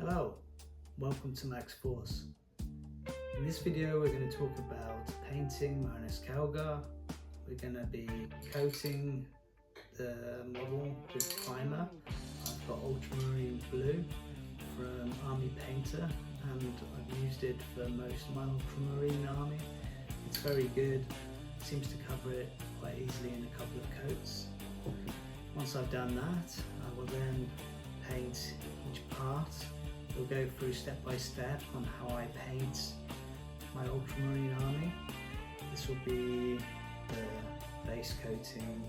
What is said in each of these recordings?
Hello, welcome to Max Force. In this video we're going to talk about painting Marneus Calgar. We're going to be coating the model with primer. I've got ultramarine blue from Army Painter and I've used it for most of my ultramarine army. It's very good, seems to cover it quite easily in a couple of coats. Once I've done that, I will then paint each part. We'll go through step by step on how I paint my ultramarine army. This will be the base coating,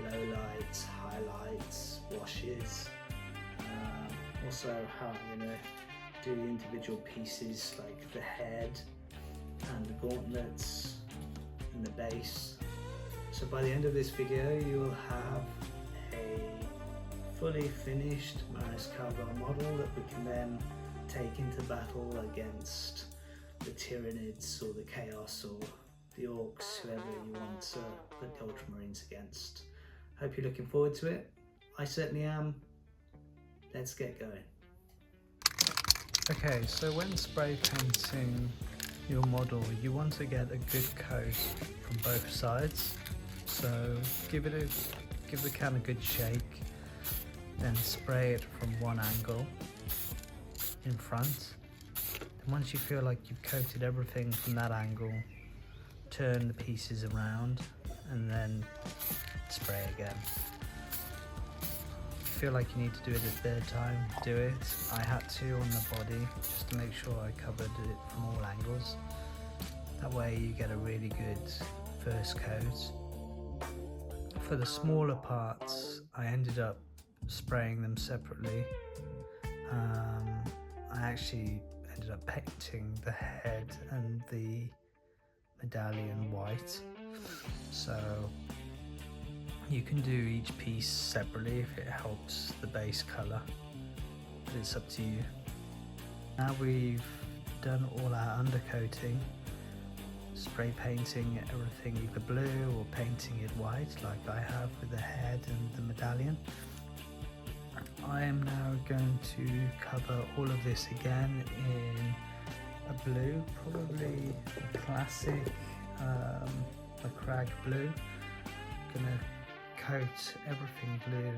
lowlights, highlights, washes, also how I'm going to do the individual pieces like the head and the gauntlets and the base. So by the end of this video you will have a fully finished Marneus Calgar model that we can then take into battle against the Tyranids or the Chaos or the Orcs, whoever you want to put the Ultramarines against. Hope you're looking forward to it. I certainly am. Let's get going. Okay, so when spray painting your model, you want to get a good coat from both sides. So give the can a good shake, then spray it from one angle in front. And once you feel like you've coated everything from that angle, turn the pieces around and then spray again. If you feel like you need to do it a third time, do it. I had to on the body just to make sure I covered it from all angles. That way you get a really good first coat. For the smaller parts, I ended up spraying them separately. I actually ended up painting the head and the medallion white. So you can do each piece separately if it helps the base colour, but it's up to you. Now we've done all our undercoating, spray painting everything either blue or painting it white like I have with the head and the medallion. I am now going to cover all of this again in a blue, probably a classic Macragge blue. Gonna coat everything blue.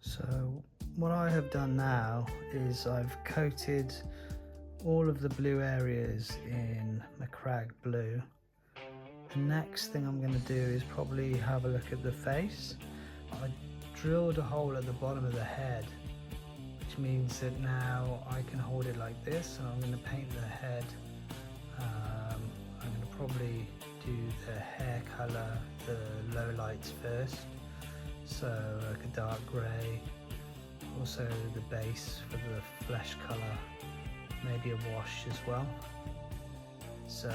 So what I have done now is I've coated all of the blue areas in Macragge blue. The next thing I'm going to do is probably have a look at the face. I drilled a hole at the bottom of the head, which means that now I can hold it like this, and I'm going to paint the head. I'm going to probably do the hair colour, the low lights first. So like a dark grey, also the base for the flesh colour, maybe a wash as well. So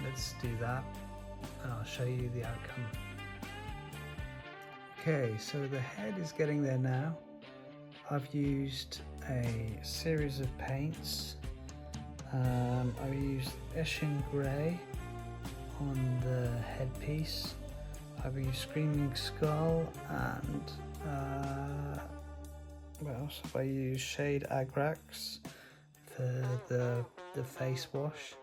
let's do that and I'll show you the outcome. Okay, so the head is getting there now. I've used a series of paints. I've used Eshin Grey on the headpiece. I've used Screaming Skull and what else have I used? Shade Agrax for the face wash,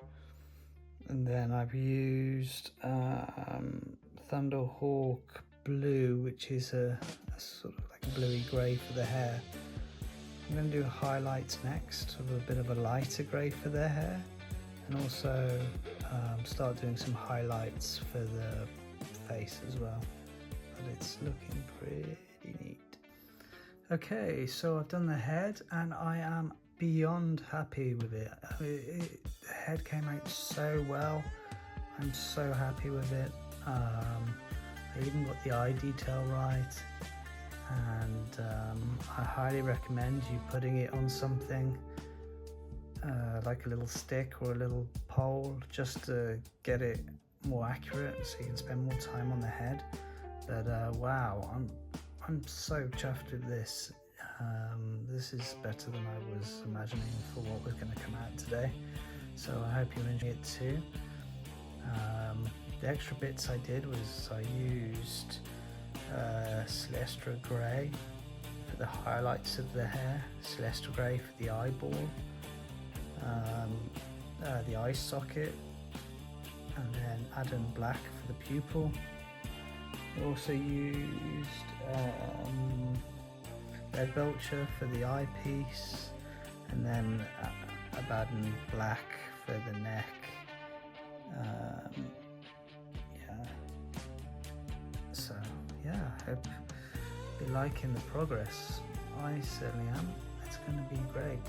and then I've used Thunderhawk Blue, which is a sort of like a bluey grey for the hair. I'm going to do highlights next, sort of a bit of a lighter grey for their hair, and also start doing some highlights for the face as well. But it's looking pretty neat. Okay, so I've done the head and I am beyond happy with it. The head came out so well. I'm so happy with it. I even got the eye detail right, and I highly recommend you putting it on something like a little stick or a little pole, just to get it more accurate so you can spend more time on the head. But wow, I'm so chuffed with this. This is better than I was imagining for what was going to come out today, so I hope you enjoy it too. The extra bits I did was I used Celestra Grey for the highlights of the hair, Celestra Grey for the eyeball, the eye socket, and then Adam Black for the pupil. I also used Red Belcher for the eyepiece, and then Abaddon Black for the neck. So yeah, I hope you're liking the progress. I certainly am. It's going to be great.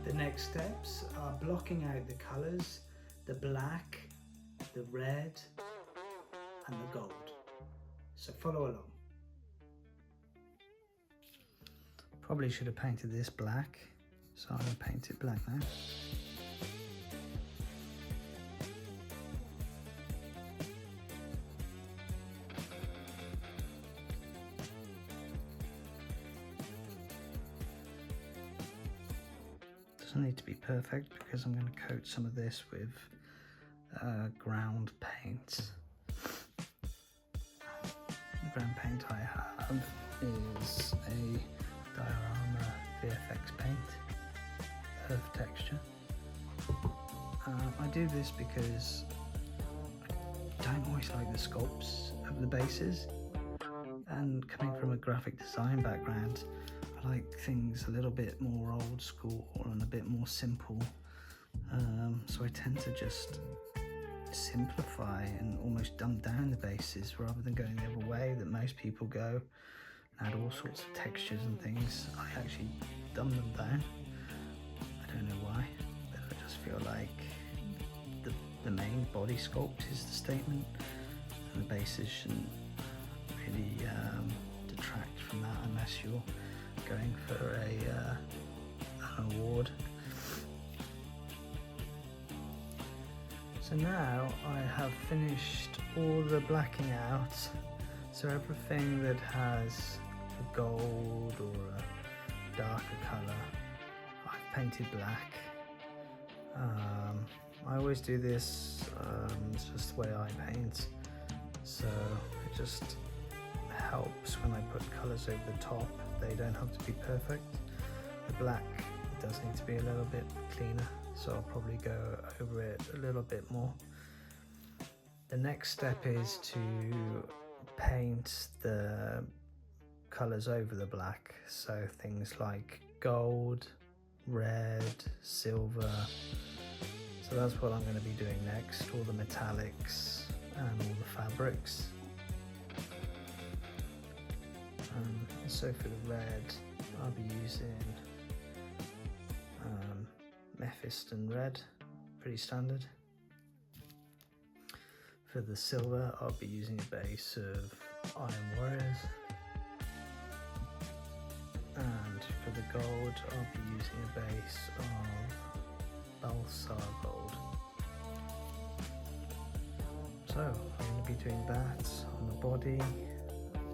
The next steps are blocking out the colours, the black, the red and the gold. So follow along. Probably should have painted this black, so I'm going to paint it black now. Doesn't need to be perfect because I'm going to coat some of this with ground paint. The ground paint I have is a Diorama VFX paint, Earth Texture. I do this because I don't always like the sculpts of the bases, and coming from a graphic design background, I like things a little bit more old school and a bit more simple, so I tend to just simplify and almost dumb down the bases rather than going the other way that most people go and add all sorts of textures and things. I actually dumb them down. I don't know why, but I just feel like the main body sculpt is the statement, and the bases shouldn't really detract from that unless you're going for an award. So now I have finished all the blacking out, so everything that has a gold or a darker colour I've painted black. I always do this, it's just the way I paint, so it just helps when I put colours over the top. They don't have to be perfect. The black does need to be a little bit cleaner, so I'll probably go over it a little bit more. The next step is to paint the colours over the black, so things like gold, red, silver. So that's what I'm going to be doing next, all the metallics and all the fabrics. So for the red, I'll be using Mephiston Red, pretty standard. For the silver, I'll be using a base of Iron Warriors. And for the gold, I'll be using a base of Balsar Gold. So I'm going to be doing that on the body,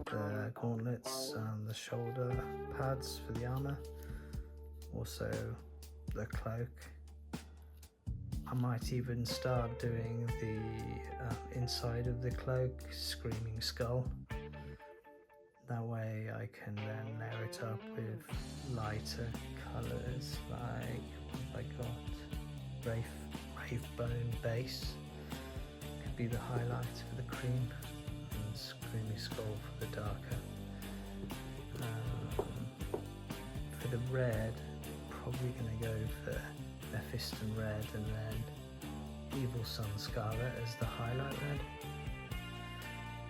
the gauntlets and the shoulder pads for the armour, also the cloak. I might even start doing the inside of the cloak, Screaming Skull. That way I can then layer it up with lighter colours, like what have I got? Wraith Bone base could be the highlight for the cream, and Creamy Skull for the darker. For the red, probably going to go for Mephiston Red and then Evil Sun Scarlet as the highlight red.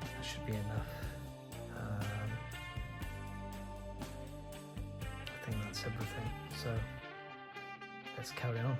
That should be enough. I think that's everything, so let's carry on.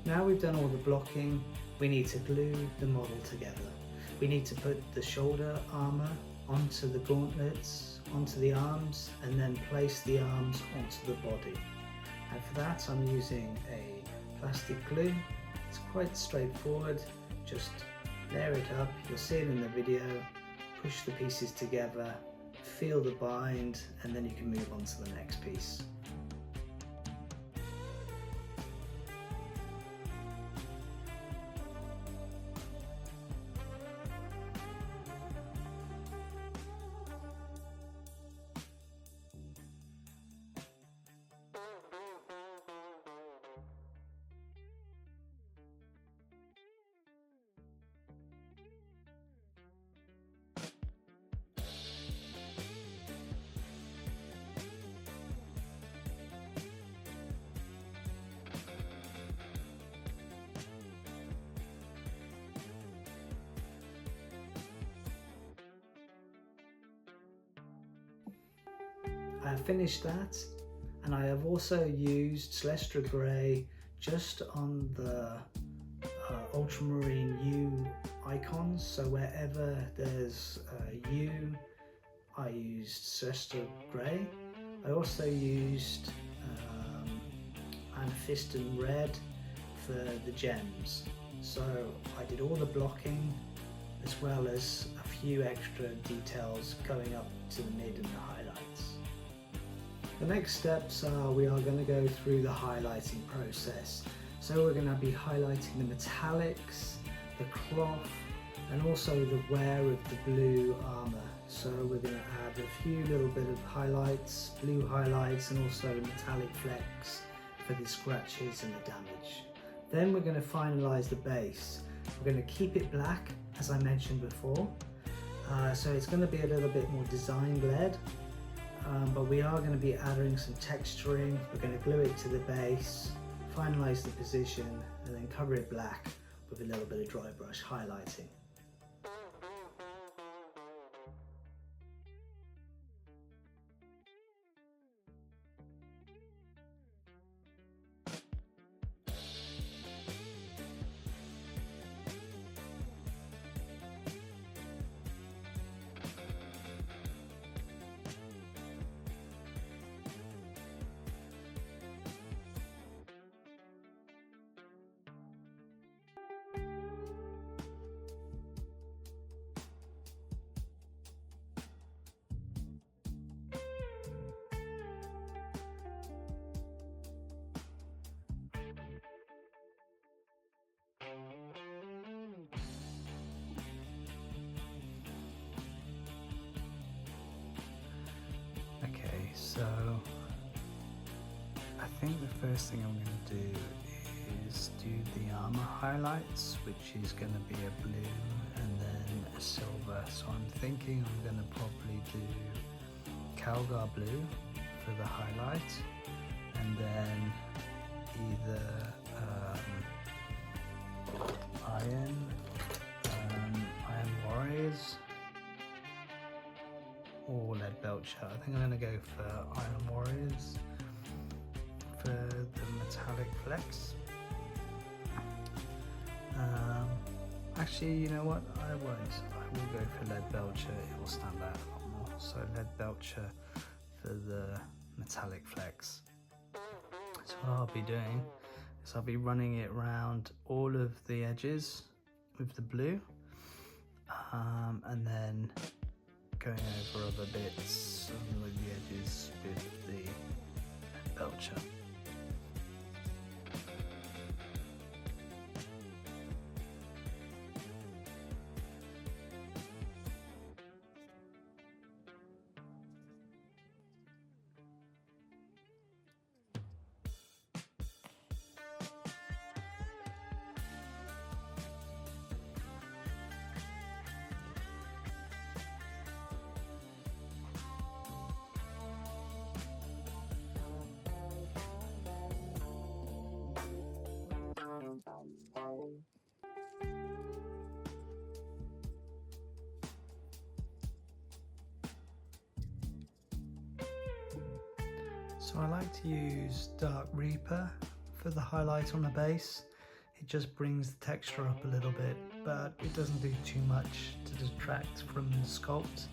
Now we've done all the blocking, we need to glue the model together. We need to put the shoulder armour onto the gauntlets, onto the arms, and then place the arms onto the body. And for that I'm using a plastic glue. It's quite straightforward, just layer it up, you'll see it in the video, push the pieces together, feel the bind, and then you can move on to the next piece. I have finished that, and I have also used Celestra Grey just on the ultramarine U icons, so wherever there's a U I used Celestra Grey. I also used Mephiston Red for the gems, so I did all the blocking as well as a few extra details going up to the mid and the highlights. The next steps are we are going to go through the highlighting process. So we're going to be highlighting the metallics, the cloth, and also the wear of the blue armour. So we're going to add a few little bit of highlights, blue highlights, and also metallic flecks for the scratches and the damage. Then we're going to finalise the base. We're going to keep it black, as I mentioned before. So it's going to be a little bit more design led. But we are going to be adding some texturing. We're going to glue it to the base, finalise the position, and then cover it black with a little bit of dry brush highlighting. So I think the first thing I'm going to do is do the armor highlights, which is going to be a blue and then a silver. So I'm thinking I'm going to probably do Calgar blue for the highlight, and then either Iron Warriors or Lead Belcher. I think I'm going to go for Iron Warriors for the metallic flex. Actually, you know what? I won't. I will go for Lead Belcher. It will stand out a lot more. So Lead Belcher for the metallic flex. So what I'll be doing is I'll be running it around all of the edges with the blue, and then going over other bits with the edges with the Lead Belcher. So I like to use Dark Reaper for the highlight on the base. It just brings the texture up a little bit, but it doesn't do too much to detract from the sculpt.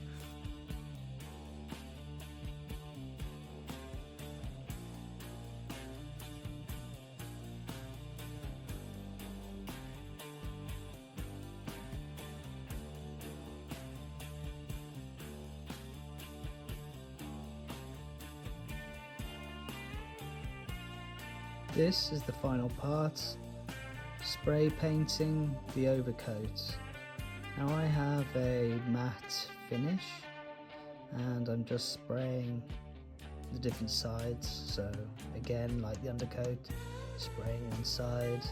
This is the final part, spray painting the overcoat. Now I have a matte finish and I'm just spraying the different sides. So again, like the undercoat, spraying one side,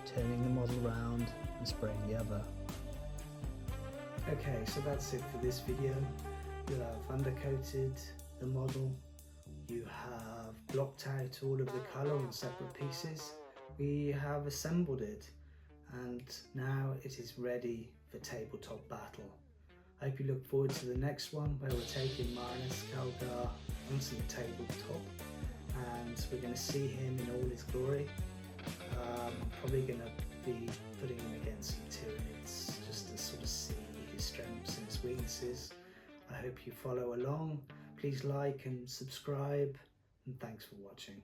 turning the model around and spraying the other. Okay, so that's it for this video. You have undercoated the model, you have blocked out all of the colour on separate pieces, we have assembled it, and now it is ready for tabletop battle. I hope you look forward to the next one where we're taking Marneus Calgar onto the tabletop and we're going to see him in all his glory. I'm probably going to be putting him against some Tyranids just to sort of see his strengths and his weaknesses. I hope you follow along. Please like and subscribe, and thanks for watching.